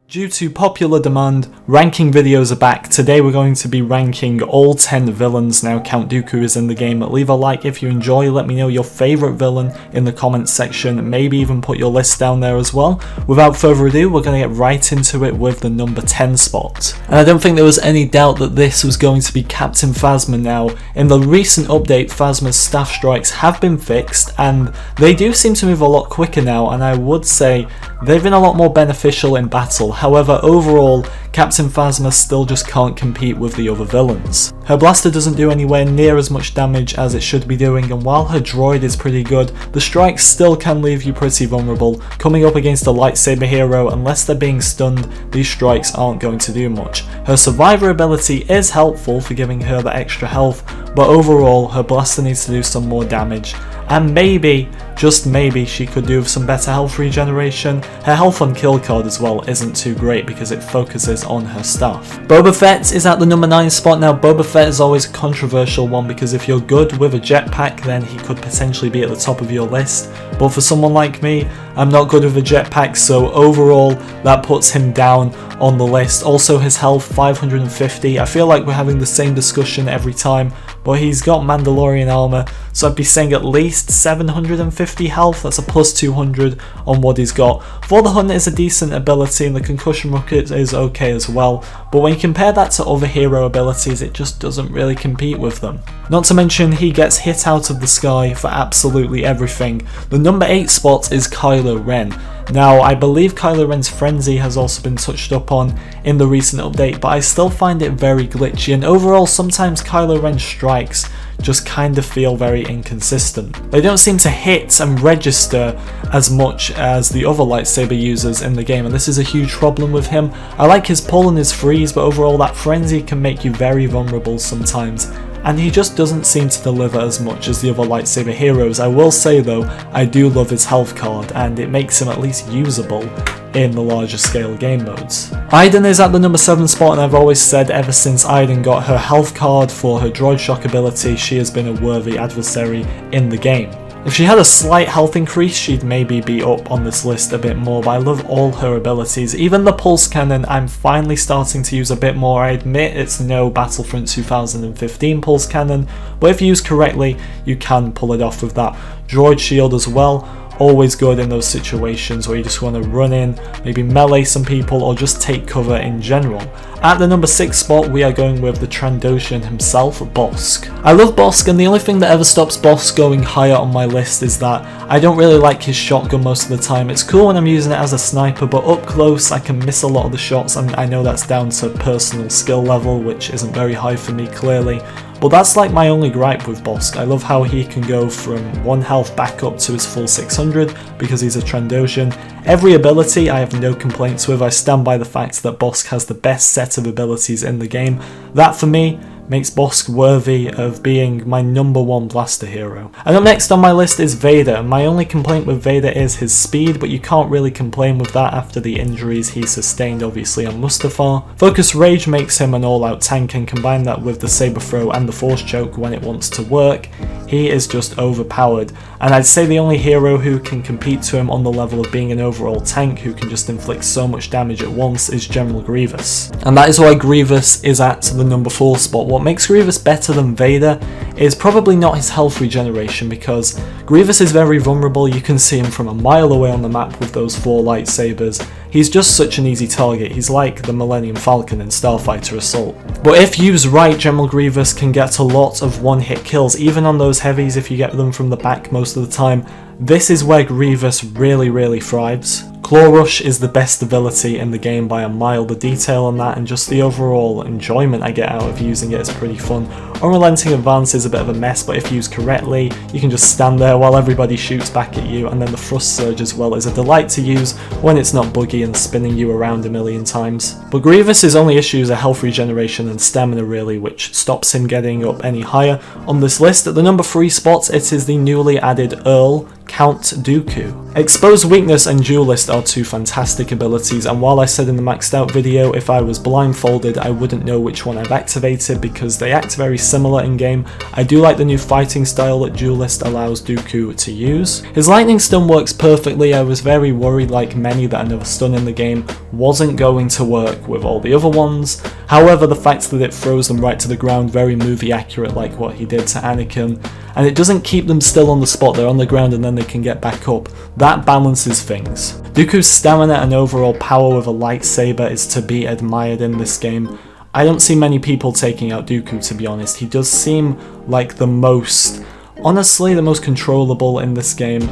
Due to popular demand, ranking videos are back. Today we're going to be ranking all 10 villains now Count Dooku is in the game. Leave a like if you enjoy, let me know your favourite villain in the comments section, maybe even put your list down there as well. Without further ado, we're going to get right into it with the number 10 spot. And I don't think there was any doubt that this was going to be Captain Phasma now. In the recent update, Phasma's staff strikes have been fixed and they do seem to move a lot quicker now, and I would say they've been a lot more beneficial in battle. However, overall, Captain Phasma still just can't compete with the other villains. Her blaster doesn't do anywhere near as much damage as it should be doing, and while her droid is pretty good, the strikes still can leave you pretty vulnerable. Coming up against a lightsaber hero, unless they're being stunned, these strikes aren't going to do much. Her survivor ability is helpful for giving her the extra health, but overall, her blaster needs to do some more damage. And maybe, just maybe, she could do with some better health regeneration. Her health on kill card as well isn't too great because it focuses on her staff. Boba Fett is at the number 9 spot. Now Boba Fett is always a controversial one because if you're good with a jetpack then he could potentially be at the top of your list. But for someone like me, I'm not good with a jetpack, so overall that puts him down on the list. Also his health 550. I feel like we're having the same discussion every time, but he's got Mandalorian armor, so I'd be saying at least 750 health. That's a plus 200 on what he's got. For the Hunt is a decent ability and the concussion rocket is okay as well, but when you compare that to other hero abilities, it just doesn't really compete with them. Not to mention he gets hit out of the sky for absolutely everything. The number 8 spot is Kylo Ren. Now, I believe Kylo Ren's frenzy has also been touched up on in the recent update, but I still find it very glitchy, and overall sometimes Kylo Ren's strikes just kind of feel very inconsistent. They don't seem to hit and register as much as the other lightsaber users in the game, and this is a huge problem with him. I like his pull and his freeze, but overall that frenzy can make you very vulnerable sometimes, and he just doesn't seem to deliver as much as the other lightsaber heroes. I will say though, I do love his health card, and it makes him at least usable in the larger scale game modes. Iden is at the number 7 spot, and I've always said ever since Iden got her health card for her droid shock ability, she has been a worthy adversary in the game. If she had a slight health increase, she'd maybe be up on this list a bit more, but I love all her abilities. Even the pulse cannon I'm finally starting to use a bit more. I admit it's no Battlefront 2015 pulse cannon, but if used correctly, you can pull it off with that. Droid shield as well. Always good in those situations where you just want to run in, maybe melee some people, or just take cover in general. At the number 6 spot, we are going with the Trandoshan himself, Bossk. I love Bossk, and the only thing that ever stops Bossk going higher on my list is that I don't really like his shotgun most of the time. It's cool when I'm using it as a sniper, but up close I can miss a lot of the shots, and I know that's down to personal skill level, which isn't very high for me clearly. But that's like my only gripe with Bossk. I love how he can go from 1 health back up to his full 600 because he's a Trandoshan. Every ability I have no complaints with. I stand by the fact that Bossk has the best set of abilities in the game. That for me makes Bossk worthy of being my number 1 blaster hero. And up next on my list is Vader. My only complaint with Vader is his speed, but you can't really complain with that after the injuries he sustained obviously on Mustafar. Focus Rage makes him an all-out tank, and combine that with the saber throw and the force choke when it wants to work, he is just overpowered. And I'd say the only hero who can compete to him on the level of being an overall tank who can just inflict so much damage at once is General Grievous. And that is why Grievous is at the number 4 spot. What makes Grievous better than Vader is probably not his health regeneration, because Grievous is very vulnerable. You can see him from a mile away on the map with those 4 lightsabers. He's just such an easy target. He's like the Millennium Falcon in Starfighter Assault. But if used right, General Grievous can get a lot of one-hit kills, even on those heavies if you get them from the back most of the time. This is where Grievous really thrives. Claw Rush is the best ability in the game by a mile. The detail on that and just the overall enjoyment I get out of using it is pretty fun. Unrelenting Advance is a bit of a mess, but if used correctly, you can just stand there while everybody shoots back at you, and then the Thrust Surge as well is a delight to use when it's not buggy and spinning you around a million times. But Grievous' only issues are health regeneration and stamina really, which stops him getting up any higher on this list. At the number 3 spot, it is the newly added Earl, Count Dooku. Exposed Weakness and Duelist are two fantastic abilities, and while I said in the maxed out video if I was blindfolded I wouldn't know which one I've activated because they act very similar in game, I do like the new fighting style that Duelist allows Dooku to use. His lightning stun works perfectly. I was very worried, like many, that another stun in the game wasn't going to work with all the other ones. However, the fact that it throws them right to the ground, very movie accurate like what he did to Anakin, and it doesn't keep them still on the spot, they're on the ground and then they can get back up. That balances things. Dooku's stamina and overall power with a lightsaber is to be admired in this game. I don't see many people taking out Dooku, to be honest. He does seem like the most, honestly, the most controllable in this game.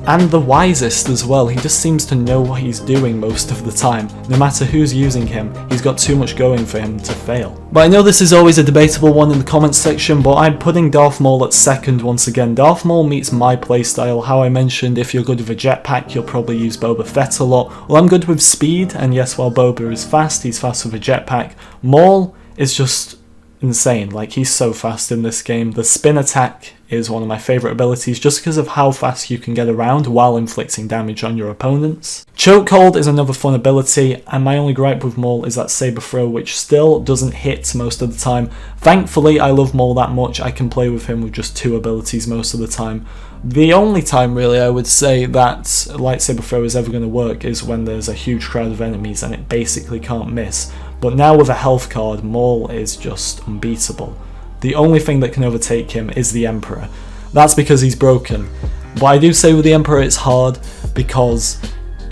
And the wisest as well. He just seems to know what he's doing most of the time. No matter who's using him, he's got too much going for him to fail. But I know this is always a debatable one in the comments section, but I'm putting Darth Maul at second once again. Darth Maul meets my playstyle. How I mentioned, if you're good with a jetpack, you'll probably use Boba Fett a lot. Well, I'm good with speed, and yes, while Boba is fast, he's fast with a jetpack. Maul is just insane. Like, he's so fast in this game. The spin attack is one of my favourite abilities just because of how fast you can get around while inflicting damage on your opponents. Chokehold is another fun ability, and my only gripe with Maul is that saber throw, which still doesn't hit most of the time. Thankfully, I love Maul that much, I can play with him with just two abilities most of the time. The only time really I would say that lightsaber throw is ever going to work is when there's a huge crowd of enemies and it basically can't miss. But now with a health card, Maul is just unbeatable. The only thing that can overtake him is the Emperor. That's because he's broken. But I do say with the Emperor it's hard because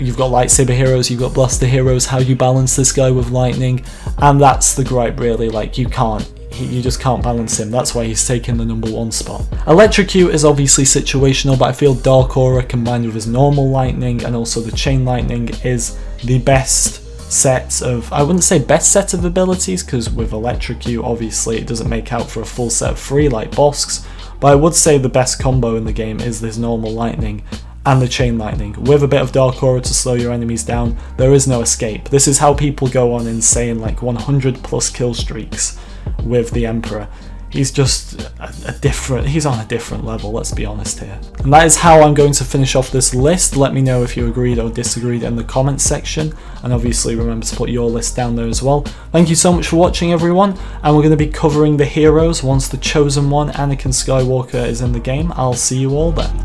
you've got lightsaber heroes, you've got blaster heroes, how you balance this guy with lightning, and that's the gripe really, like you just can't balance him. That's why he's taken the #1 spot. Electrocute is obviously situational, but I feel Dark Aura combined with his normal lightning and also the chain lightning is the best set of, I wouldn't say best set of abilities, because with Electrocute obviously it doesn't make out for a full set of 3 like Bossk's, but I would say the best combo in the game is this normal lightning and the chain lightning. With a bit of Dark Aura to slow your enemies down, there is no escape. This is how people go on insane like 100+ kill streaks with the Emperor. He's just he's on a different level, let's be honest here. And that is how I'm going to finish off this list. Let me know if you agreed or disagreed in the comments section, and obviously remember to put your list down there as well. Thank you so much for watching everyone, and we're going to be covering the heroes once the Chosen One, Anakin Skywalker, is in the game. I'll see you all then.